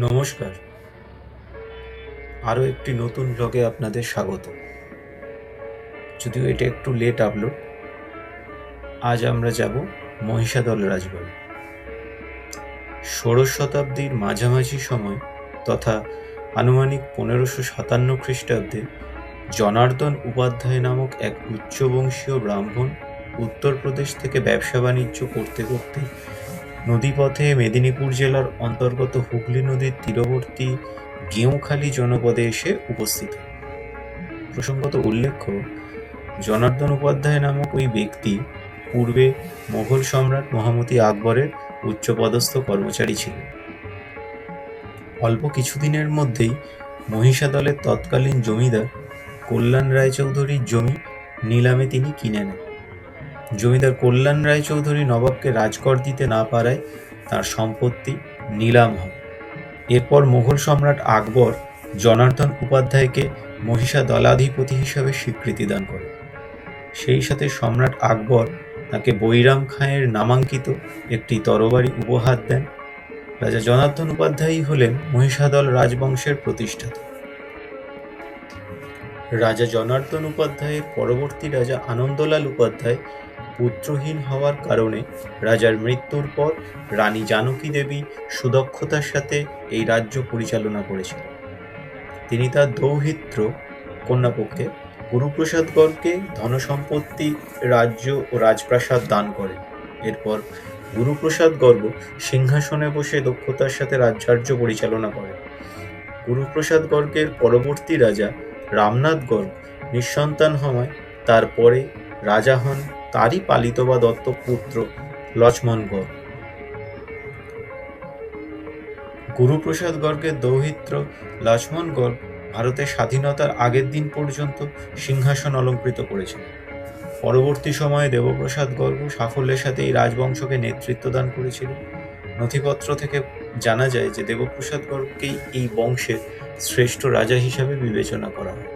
নমস্কার। আরও একটি নতুন ব্লগে আপনাদের স্বাগত। যদিও এটা একটু লেট আপলোড। আজ আমরা যাব মহিষাদল রাজবাড়ি। ষোড়শ শতাব্দীর মাঝামাঝি সময় তথা আনুমানিক 1557 খ্রিস্টাব্দে জনার্দন উপাধ্যায় নামক এক উচ্চবংশীয় ব্রাহ্মণ উত্তরপ্রদেশ থেকে ব্যবসা বাণিজ্য করতে করতে নদীপথে মেদিনীপুর জেলার অন্তর্গত হুগলি নদীর তীরবর্তী গেঁওখালী জনপদে এসে উপস্থিত হয়। প্রসঙ্গত উল্লেখ্য, জনার্দন উপাধ্যায় নামক ওই ব্যক্তি পূর্বে মোগল সম্রাট মহামতি আকবরের উচ্চপদস্থ কর্মচারী ছিলেন। অল্প কিছুদিনের মধ্যেই মহিষাদলের তৎকালীন জমিদার কল্যাণ রায়চৌধুরীর জমি নিলামে তিনি কিনে নেন। জমিদার কল্যাণ রায়চৌধুরী নবাবকে রাজকর দিতে না পারায় তার সম্পত্তি নিলাম হয়। এরপর মোগল সম্রাট আকবর জনার্দন উপাধ্যায়কে মহিষাদলাধিপতি হিসাবে স্বীকৃতি দান করেন। সেই সাথে সম্রাট আকবর তাকে বৈরাম খাঁয়ের নামাঙ্কিত একটি তরবারি উপহার দেন। রাজা জনার্দন উপাধ্যায়ই হলেন মহিষাদল রাজবংশের প্রতিষ্ঠাতা। রাজা জনার্দন উপাধ্যায়ের পরবর্তী রাজা আনন্দলাল উপাধ্যায় পুত্রহীন হওয়ার কারণে রাজার মৃত্যুর পর রানী জানকী দেবী সুদক্ষতার সাথে এই রাজ্য পরিচালনা করেছিলেন। তিনি তার দৌহিত্র কন্যাপক্ষে গুরুপ্রসাদগড়কে ধনসম্পত্তি, রাজ্য ও রাজপ্রাসাদ দান করেন। এরপর গুরুপ্রসাদগড় সিংহাসনে বসে দক্ষতার সাথে রাজ্যার্য পরিচালনা করেন। গুরুপ্রসাদগড়ের পরবর্তী রাজা রামনাথগড় নিঃসন্তান হওয়ায় তার পরে রাজা হন তারই পালিত বা দত্তক পুত্র লক্ষ্মণগড়। গুরুপ্রসাদগড়ের দৌহিত্র লক্ষ্মণগড় ভারতের স্বাধীনতার আগের দিন পর্যন্ত সিংহাসন অলঙ্কৃত করেছিলেন। পরবর্তী সময়ে দেবপ্রসাদগড় সাফল্যের সাথে এই রাজবংশকে নেতৃত্ব দান করেছিলেন। নথিপত্র থেকে জানা যায় যে দেবপ্রসাদগড়কেই এই বংশের শ্রেষ্ঠ রাজা হিসাবে বিবেচনা করা হয়।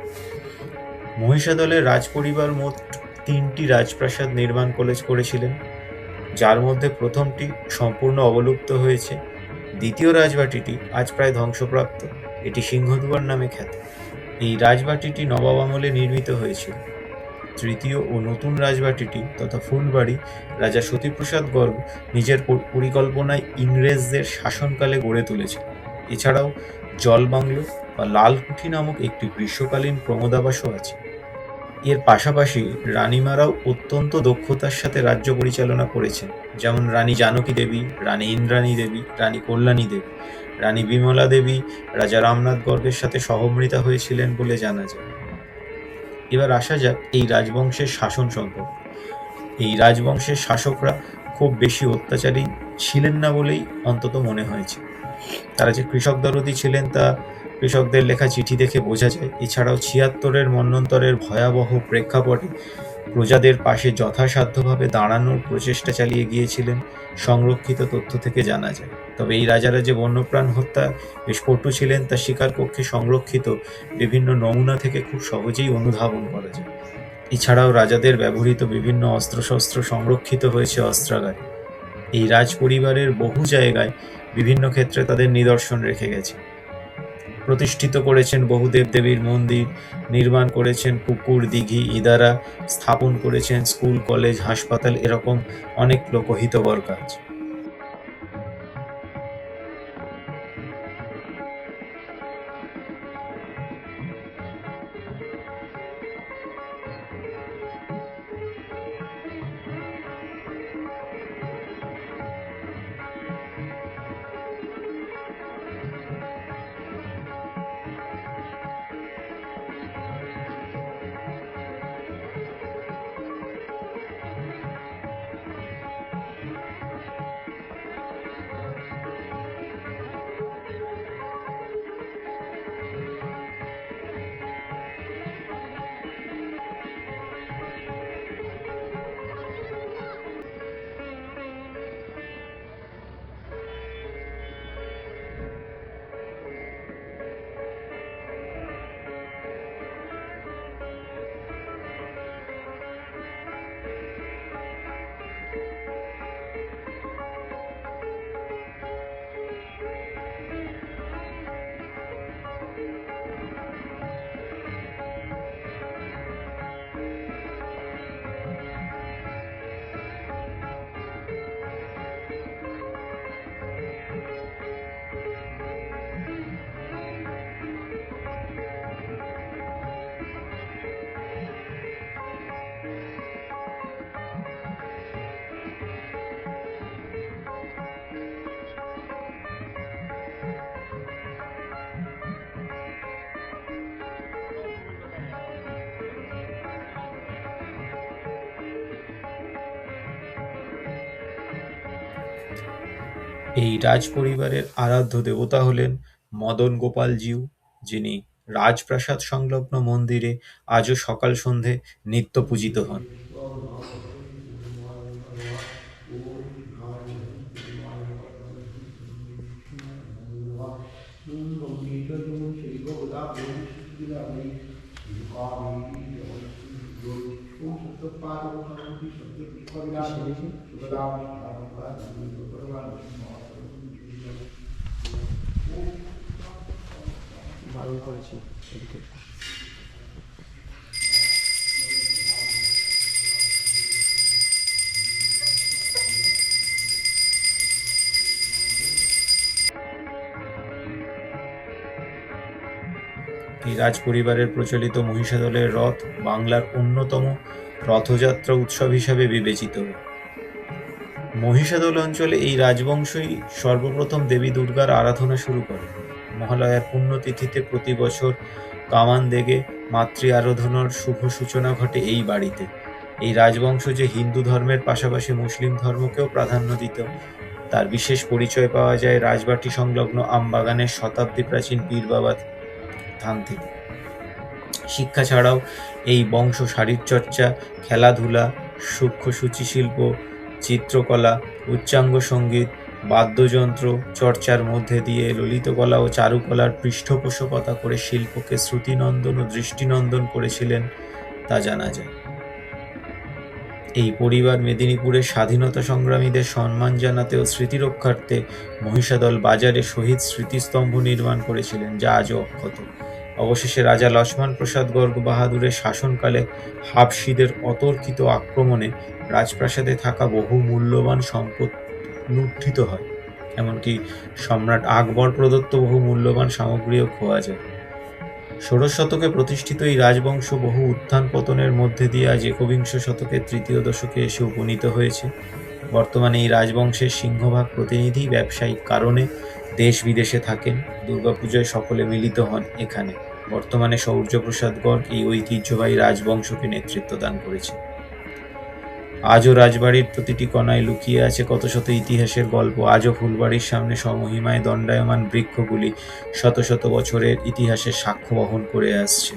মহিষাদলের রাজপরিবার মোট 3টি রাজপ্রাসাদ নির্মাণ করেছিলেন, যার মধ্যে প্রথমটি সম্পূর্ণ অবলুপ্ত হয়েছে। দ্বিতীয় রাজবাটিটি আজ প্রায় ধ্বংসপ্রাপ্ত। এটি সিংহদুয়ার নামে খ্যাত। এই রাজবাটিটি নবাব আমলে নির্মিত হয়েছিল। তৃতীয় ও নতুন রাজবাটিটি তথা ফুলবাড়ি রাজা সতীপ্রসাদগড় নিজের পরিকল্পনায় ইংরেজদের শাসনকালে গড়ে তুলেছিল। এছাড়াও জলবাংলো বা লালকুঠি নামক একটি গ্রীষ্মকালীন প্রমোদাবাসও আছে। এর পাশাপাশি রানীমারাও অত্যন্ত দক্ষতার সাথে রাজ্য পরিচালনা করেছেন, যেমন রানী জানকী দেবী, রানী ইন্দ্রাণী দেবী, রানী কল্যাণী দেবী। রানী বিমলা দেবী রাজা রামনাথগড়ের সাথে সহমৃতা হয়েছিলেন বলে জানা যায়। এবার আসা যাক এই রাজবংশের শাসন সম্পর্কে। এই রাজবংশের শাসকরা খুব বেশি অত্যাচারী ছিলেন না বলেই অন্তত মনে হয়েছে। তারা যে কৃষক দরদী ছিলেন তা কৃষকদের লেখা চিঠি দেখে বোঝা যায়। এছাড়াও ৭৬ মন্বন্তরের ভয়াবহ প্রেক্ষাপটে প্রজাদের পাশে যথাসাধ্যভাবে দাঁড়ানোর প্রচেষ্টা চালিয়ে গিয়েছিলেন সংরক্ষিত তথ্য থেকে জানা যায়। তবে এই রাজারা যে বন্যপ্রাণ হত্যা বেশ পটু ছিলেন তা শিকার কক্ষে সংরক্ষিত বিভিন্ন নমুনা থেকে খুব সহজেই অনুধাবন করা যায়। এছাড়াও রাজাদের ব্যবহৃত বিভিন্ন অস্ত্রশস্ত্র সংরক্ষিত হয়েছে অস্ত্রাগারে। এই রাজপরিবারের বহু জায়গায় বিভিন্ন ক্ষেত্রে তাদের নিদর্শন রেখে গেছে। প্রতিষ্ঠিত করেছেন বহু দেবদেবীর মন্দির, নির্মাণ করেছেন পুকুর, দিঘি, ইদারা, স্থাপন করেছেন স্কুল, কলেজ, হাসপাতাল, এরকম অনেক লোকহিতকর কাজ। এই রাজ পরিবারের আরাধ্য দেবতা হলেন মদন গোপাল জিউ, যিনি রাজপ্রাসাদ সংলগ্ন মন্দিরে আজও সকাল সন্ধে নিত্য পূজিত হন। কিসে দেখি? বারণ করেছি এদিকে। এই রাজপরিবারের প্রচলিত মহিষাদলের রথ বাংলার অন্যতম রথযাত্রা উৎসব হিসাবে বিবেচিত। মহিষাদল অঞ্চলে এই রাজবংশই সর্বপ্রথম দেবী দুর্গার আরাধনা শুরু করে। মহালয়ার পুণ্যতিথিতে প্রতি বছর কামান দেগে মাতৃ আরাধনার শুভ সূচনা ঘটে এই বাড়িতে। এই রাজবংশ যে হিন্দু ধর্মের পাশাপাশি মুসলিম ধর্মকেও প্রাধান্য দিত, তার বিশেষ পরিচয় পাওয়া যায় রাজবাটি সংলগ্ন আমবাগানের শতাব্দী প্রাচীন পীর বাবা থান থেকে। শিক্ষা ছাড়াও এই বংশ শারীরচর্চা, খেলাধুলা, সূক্ষ্ম সূচিশিল্প, চিত্রকলা, উচ্চাঙ্গ সঙ্গীত, বাদ্যযন্ত্র চর্চার মধ্যে দিয়ে ললিতকলা ও চারুকলার পৃষ্ঠপোষকতা করে শিল্পকে শ্রুতিনন্দন ও দৃষ্টিনন্দন করেছিলেন তা জানা যায়। এই পরিবার মেদিনীপুরের স্বাধীনতা সংগ্রামীদের সম্মান জানাতে ও স্মৃতিরক্ষার্থে মহিষাদল বাজারে শহীদ স্মৃতিস্তম্ভ নির্মাণ করেছিলেন, যা আজও অক্ষত। অবশেষে রাজা লক্ষ্মণ প্রসাদ গর্গ বাহাদুরের শাসনকালে হাবশিদের অতর্কিত আক্রমণে রাজপ্রাসাদে থাকা বহু মূল্যবান সম্পদ লুণ্ঠিত হয়, এমনকি সম্রাট আকবর প্রদত্ত বহু মূল্যবান সামগ্রীও খোয়া যায়। ষোড়শ শতকে প্রতিষ্ঠিত এই রাজবংশ বহু উত্থান পতনের মধ্যে দিয়ে আজ একবিংশ শতকের তৃতীয় দশকে এসে উপনীত হয়েছে। বর্তমানে এই রাজবংশের সিংহভাগ প্রতিনিধি ব্যবসায়িক কারণে দেশ বিদেশে থাকেন। দুর্গাপূজায় সকলে মিলিত হন এখানে। বর্তমানে শৌর্যপ্রসাদ গর্গ এই ঐতিহ্যবাহী রাজবংশকে নেতৃত্ব দান করেছে। আজও রাজবাড়ির প্রতিটি কণায় লুকিয়ে আছে কত শত ইতিহাসের গল্প। আজও ফুলবাড়ির সামনে সমহিমায় দণ্ডায়মান বৃক্ষগুলি শত শত বছরের ইতিহাসের সাক্ষ্য বহন করে আসছে।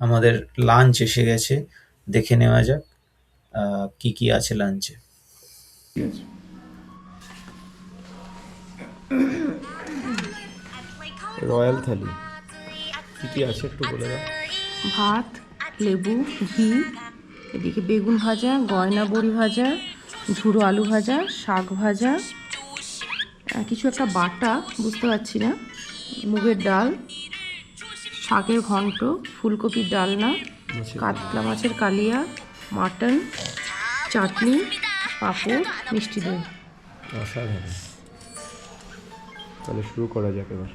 আমাদের লাঞ্চ এসে গেছে, দেখে নেওয়া যাক কি কি আছে লাঞ্চে। রয়্যাল থালি কি কি আছে একটু বলে দাও। ভাত, লেবু, ঘি, এদিকে বেগুন ভাজা, গয়না বড়ি ভাজা, ঝুড়ো আলু ভাজা, শাক ভাজা, কিছু একটা বাটা বুঝতে পারছি না, মুগের ডাল, শাকের ঘন্ট, ফুলকপির ডালনা, কাতলা মাছের কালিয়া, মাটন, চাটনি, পাঁপড়, মিষ্টি দই। অসাধারণ। তাহলে শুরু করা যাক এবার।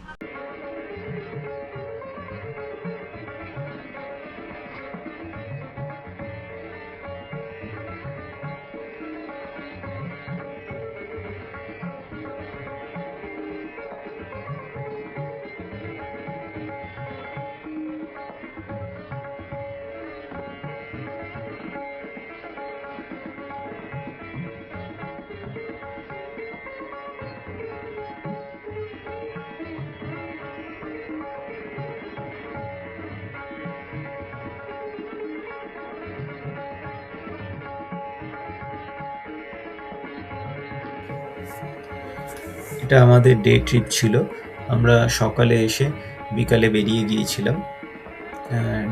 এটা আমাদের ডে ট্রিপ ছিল। আমরা সকালে এসে বিকালে বেরিয়ে গিয়েছিলাম।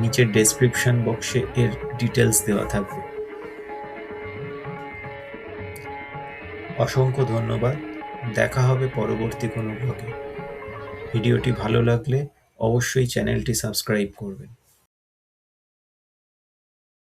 নিচের ডেসক্রিপশন বক্সে এর ডিটেলস দেওয়া থাকবে। অসংখ্য ধন্যবাদ। দেখা হবে পরবর্তী কোনো ব্লগে। ভিডিওটি ভালো লাগলে অবশ্যই চ্যানেলটি সাবস্ক্রাইব করবেন।